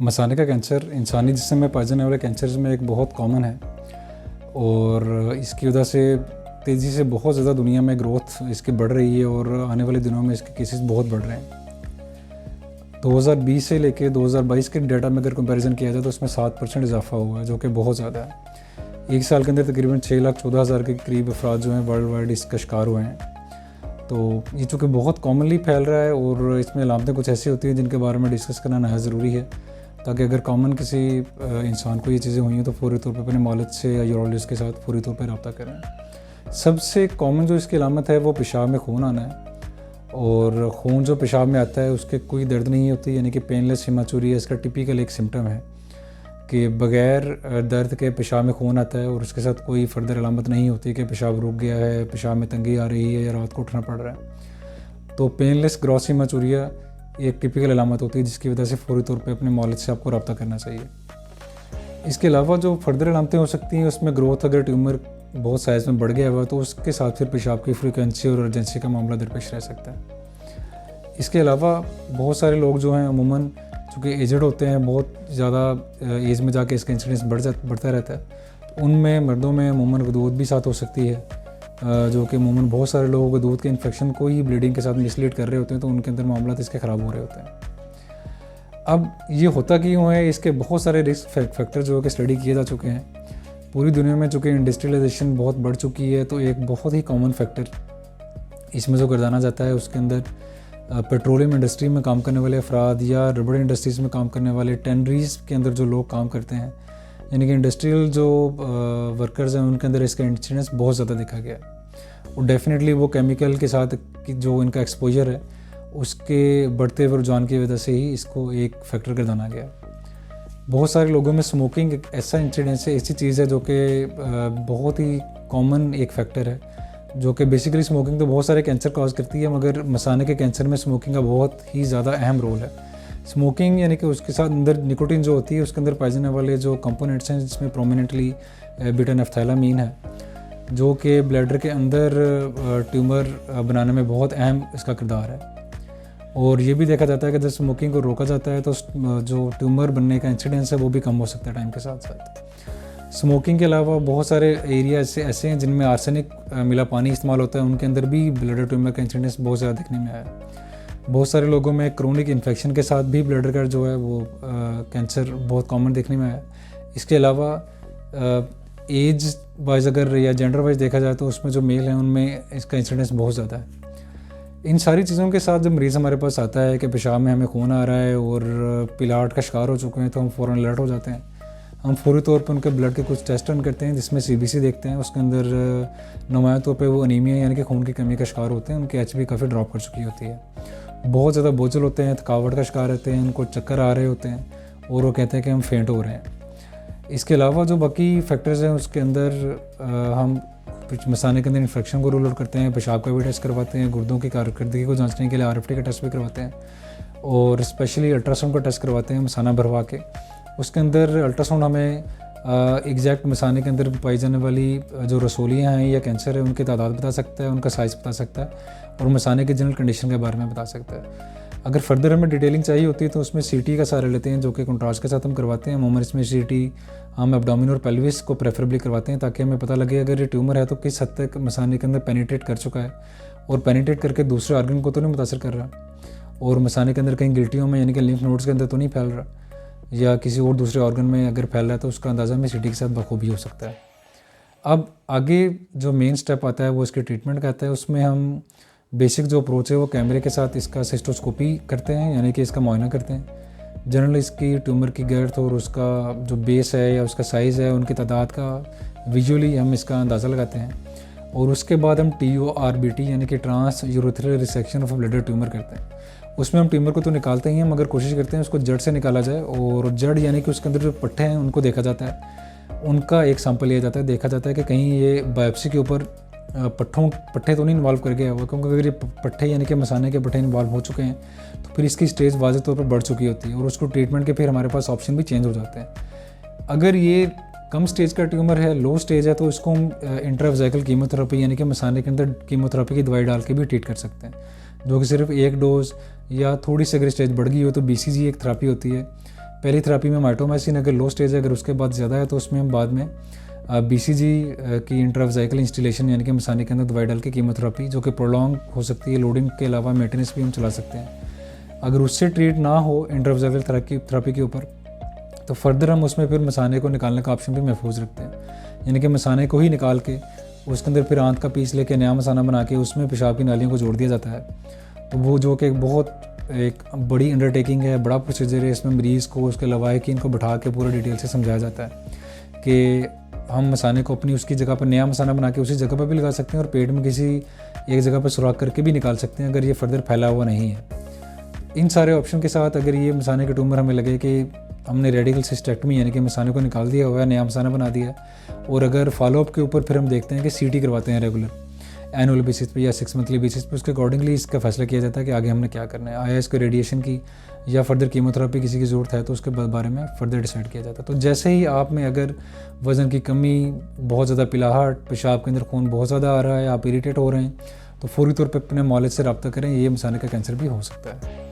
मसाने का कैंसर इंसानी जिस्म में पाए जाने वाले कैंसर में एक बहुत कॉमन है और इसकी वजह से तेज़ी से बहुत ज़्यादा दुनिया में ग्रोथ इसकी बढ़ रही है और आने वाले दिनों में इसके केसेस बहुत बढ़ रहे हैं। 2020 से लेके 2022 के डाटा में अगर कंपैरिजन किया जाए तो उसमें 7% इजाफा हुआ है, जो कि बहुत ज़्यादा है। एक साल के अंदर तकरीबन 6,14,000 के करीब अफराद जो हैं वर्ल्ड वाइड इसका शिकार हुए हैं। तो ये चूँकि बहुत कॉमनली फैल रहा है और इसमें अलामतें कुछ ऐसी होती हैं जिनके बारे में डिस्कस करना नहायत ज़रूरी है, ताकि अगर कॉमन किसी इंसान को ये चीज़ें हुई हैं तो फौरी तौर पे अपने मालिक से या यूरोलॉजिस्ट के साथ फौरी तौर पे रब्ता करें। सबसे कॉमन जो इसकी अलामत है वो पेशाब में खून आना है, और खून जो पेशाब में आता है उसके कोई दर्द नहीं होती, यानी कि पेनलेस हेमाचूरिया इसका टिपिकल एक सिम्टम है कि बग़ैर दर्द के पेशाब में खून आता है और उसके साथ कोई फर्दर अलामत नहीं होती कि पेशाब रुक गया है, पेशाब में तंगी आ रही है या रात को उठना पड़ रहा है। तो पेनलेस ग्रॉस हेमाचूरिया एक टिपिकल अलामत होती है जिसकी वजह से फौरी तौर पे अपने मौलद से आपको रब्ता करना चाहिए। इसके अलावा जो फर्दर अलामतें हो सकती हैं उसमें ग्रोथ, अगर ट्यूमर बहुत साइज़ में बढ़ गया हुआ तो उसके साथ फिर पेशाब की फ्रीक्वेंसी और अर्जेंसी का मामला दरपेश रह सकता है। इसके अलावा बहुत सारे लोग जो हैं अमूमन चूँकि एजड होते हैं, बहुत ज़्यादा एज में जाके इसका इंसिडेंस बढ़ता रहता है, तो उनमें मर्दों में अमूमन गदूद भी साथ हो सकती है, जो कि अमूमन बहुत सारे लोगों को दूध के इन्फेक्शन को ही ब्लीडिंग के साथ मिसलीड कर रहे होते हैं, तो उनके अंदर मामला इसके ख़राब हो रहे होते हैं। अब ये होता क्यों है, इसके बहुत सारे रिस्क फैक्टर जो कि स्टडी किए जा चुके हैं पूरी दुनिया में। चूँकि इंडस्ट्रियलाइजेशन बहुत बढ़ चुकी है तो एक बहुत ही कॉमन फैक्टर इसमें जो गर्दाना जाता है उसके अंदर पेट्रोलियम इंडस्ट्री में काम करने वाले अफराद या रबड़ इंडस्ट्रीज़ में काम करने वाले, टेनरीज के अंदर जो लोग काम करते हैं, यानी कि इंडस्ट्रियल जो वर्कर्स हैं, उनके अंदर इसका इंसिडेंस बहुत ज़्यादा देखा गया है। और डेफिनेटली वो केमिकल के साथ जो इनका एक्सपोजर है उसके बढ़ते हुए रुझान की वजह से ही इसको एक फैक्टर गर्दाना गया। बहुत सारे लोगों में स्मोकिंग एक ऐसा इंसिडेंस है, ऐसी चीज़ है जो कि बहुत ही कॉमन एक फैक्टर है, जो कि बेसिकली स्मोकिंग तो बहुत सारे कैंसर कॉज करती है, मगर मसाने के कैंसर में स्मोकिंग का बहुत ही ज़्यादा अहम रोल है। स्मोकिंग यानी कि उसके साथ अंदर निकोटीन जो होती है उसके अंदर पाए जाने वाले जो कंपोनेंट्स हैं जिसमें प्रोमिनेंटली बीटा नफ्थैलामीन है, जो कि ब्लैडर के अंदर ट्यूमर बनाने में बहुत अहम इसका किरदार है। और ये भी देखा जाता है कि जब स्मोकिंग को रोका जाता है तो जो ट्यूमर बनने का इंसिडेंस है वो भी कम हो सकता है टाइम के साथ साथ। स्मोकिंग के अलावा बहुत सारे एरिया ऐसे हैं जिनमें आर्सेनिक मिला पानी इस्तेमाल होता है, उनके अंदर भी ब्लडर ट्यूमर का इंसिडेंस बहुत ज़्यादा देखने में आया। बहुत सारे लोगों में क्रोनिक इन्फेक्शन के साथ भी ब्लडर का जो है वो कैंसर बहुत कॉमन देखने में आया। इसके अलावा एज वाइज अगर या जेंडर वाइज देखा जाए तो उसमें जो मेल हैं उनमें इसका इंसिडेंस बहुत ज़्यादा है। इन सारी चीज़ों के साथ जब मरीज़ हमारे पास आता है कि पेशाब में हमें खून आ रहा है और पिलाहट का शिकार हो चुके हैं, तो हम फ़ौरन अलर्ट हो जाते हैं। हम फौरी तौर पर उनके ब्लड के कुछ टेस्ट रन करते हैं जिसमें CBC देखते हैं। उसके अंदर नुमाया तौर पे वो अनीमिया यानी कि खून की कमी का शिकार होते हैं, उनकी HB काफ़ी ड्रॉप कर चुकी होती है, बहुत ज़्यादा बोझल होते हैं, थकावट का शिकार रहते हैं, उनको चक्कर आ रहे होते हैं और वो कहते हैं कि हम फेंट हो रहे हैं। इसके अलावा जो बाकी फैक्टर्स हैं उसके अंदर हम मसाने के अंदर इन्फेक्शन को रूल आउट करते हैं, पेशाब का भी टेस्ट करवाते हैं, गुर्दों की कारकर्दगी को जांचने के लिए RFT का टेस्ट भी करवाते हैं और स्पेशली अल्ट्रासाउंड का टेस्ट करवाते हैं मसाना भरवा के। उसके अंदर अल्ट्रासाउंड हमें एग्जैक्ट मसाने के अंदर पाई जाने वाली जो रसोलियाँ हैं या कैंसर है उनकी तादाद बता सकता है, उनका साइज़ बता सकता है और मसाने की जनरल कंडीशन के बारे में बता सकता है। अगर फर्दर हमें डिटेलिंग चाहिए होती है तो उसमें CT का सहारा लेते हैं, जो कि कंट्रास्ट के साथ हम करवाते हैं। अमूमन इसमें CT हम एब्डोमिन और पेल्विस को प्रेफरेबली करवाते हैं ताकि हमें पता लगे अगर ये ट्यूमर है तो किस हद तक मसाने के अंदर पेनिट्रेट कर चुका है और पेनिट्रेट करके दूसरे ऑर्गन को तो नहीं मुतासर कर रहा, और मसाने के अंदर कहीं गिल्टियों में यानी कि लिम्फ नोड्स के अंदर तो नहीं फैल रहा, या किसी और दूसरे ऑर्गन में अगर फैल रहा है तो उसका अंदाज़ा हमें CT के साथ बखूबी हो सकता है। अब आगे जो मेन स्टेप आता है वो इसके ट्रीटमेंट का आता है। उसमें हम बेसिक जो अप्रोच है वो कैमरे के साथ इसका सिस्टोस्कोपी करते हैं, यानी कि इसका मुआयना करते हैं। जनरली इसकी ट्यूमर की गर्थ और उसका जो बेस है या उसका साइज़ है, उनकी तादाद का विजुअली हम इसका अंदाज़ा लगाते हैं और उसके बाद हम TURBT यानी कि trans urethral resection of bladder tumour करते हैं। उसमें हम ट्यूमर को तो निकालते ही हैं मगर कोशिश करते हैं उसको जड़ से निकाला जाए, और जड़ यानी कि उसके अंदर जो पट्टे हैं उनको देखा जाता है, उनका एक सैंपल लिया जाता है, देखा जाता है कि कहीं ये बायोप्सी के ऊपर पट्टे तो नहीं इन्वॉल्व कर गया हुआ, क्योंकि अगर ये पट्टे यानी कि मसाने के पट्टे इन्वॉल्व हो चुके हैं तो फिर इसकी स्टेज वाज़ेह तौर पर बढ़ चुकी होती है और उसको ट्रीटमेंट के फिर हमारे पास ऑप्शन भी चेंज हो जाते हैं। अगर ये कम स्टेज का ट्यूमर है, लो स्टेज है, तो इसको हम इंट्रावेज़िकल कीमोथेरेपी यानी कि मसाने के अंदर कीमोथेरेपी की दवाई डाल के भी ट्रीट कर सकते हैं, जो कि सिर्फ एक डोज या थोड़ी सी अगर स्टेज बढ़ गई हो तो BCG एक थेरेपी होती है, पहली थेरेपी में माइटोमाइसिन अगर लो स्टेज है, अगर उसके बाद ज़्यादा है तो उसमें हम बाद में BCG की इंट्रावेसिकल इंस्टिलेशन यानी कि मसाने के अंदर दवाई डाल के कीमोथेरेपी, जो कि प्रोलॉन्ग हो सकती है, लोडिंग के अलावा मेंटेनेंस भी हम चला सकते हैं। अगर उससे ट्रीट ना हो इंट्रावेसिकल थेरेपी के ऊपर, तो फर्दर हम उसमें फिर मसाने को निकालने का ऑप्शन भी महफूज रखते हैं, यानी कि मसाने को ही निकाल के उसके अंदर फिर आंत का पीस लेके नया मसाना बना के उसमें पेशाब की नालियों को जोड़ दिया जाता है। तो वो जो कि बहुत एक बड़ी अंडरटेकिंग है, बड़ा प्रोसीजर है। इसमें मरीज़ को उसके लवाहिकीन को बैठा के पूरा डिटेल से समझाया जाता है कि हम मसाने को अपनी उसकी जगह पर नया मसाना बना के उसी जगह पर भी लगा सकते हैं और पेट में किसी एक जगह पर सुराख करके भी निकाल सकते हैं अगर ये फर्दर फैला हुआ नहीं है। इन सारे ऑप्शन के साथ अगर ये मसाने के ट्यूमर हमें लगे कि हमने रेडिकल सिस्टेक्टमी यानी कि मसाने को निकाल दिया हुआ है, नया मसाना बना दिया है, और अगर फॉलोअप के ऊपर फिर हम देखते हैं कि CT करवाते हैं रेगुलर एनुअल बेसिस पे या 6 मंथली बेसिस पे, उसके अकॉर्डिंगली इसका फैसला किया जाता है कि आगे हमने क्या करना है। आया इसको रेडिएशन की या फर्दर कीमोथेरेपी किसी की ज़रूरत है तो उसके बारे में फर्दर डिसाइड किया जाता है। तो जैसे ही आप में अगर वज़न की कमी, बहुत ज़्यादा पिलाहट, पेशाब के अंदर खून बहुत ज़्यादा आ रहा है, आप इरीटेट हो रहे हैं, तो फौरी तौर पर अपने मौलिद से रब्ता करें, ये मसाने का कैंसर भी हो सकता है।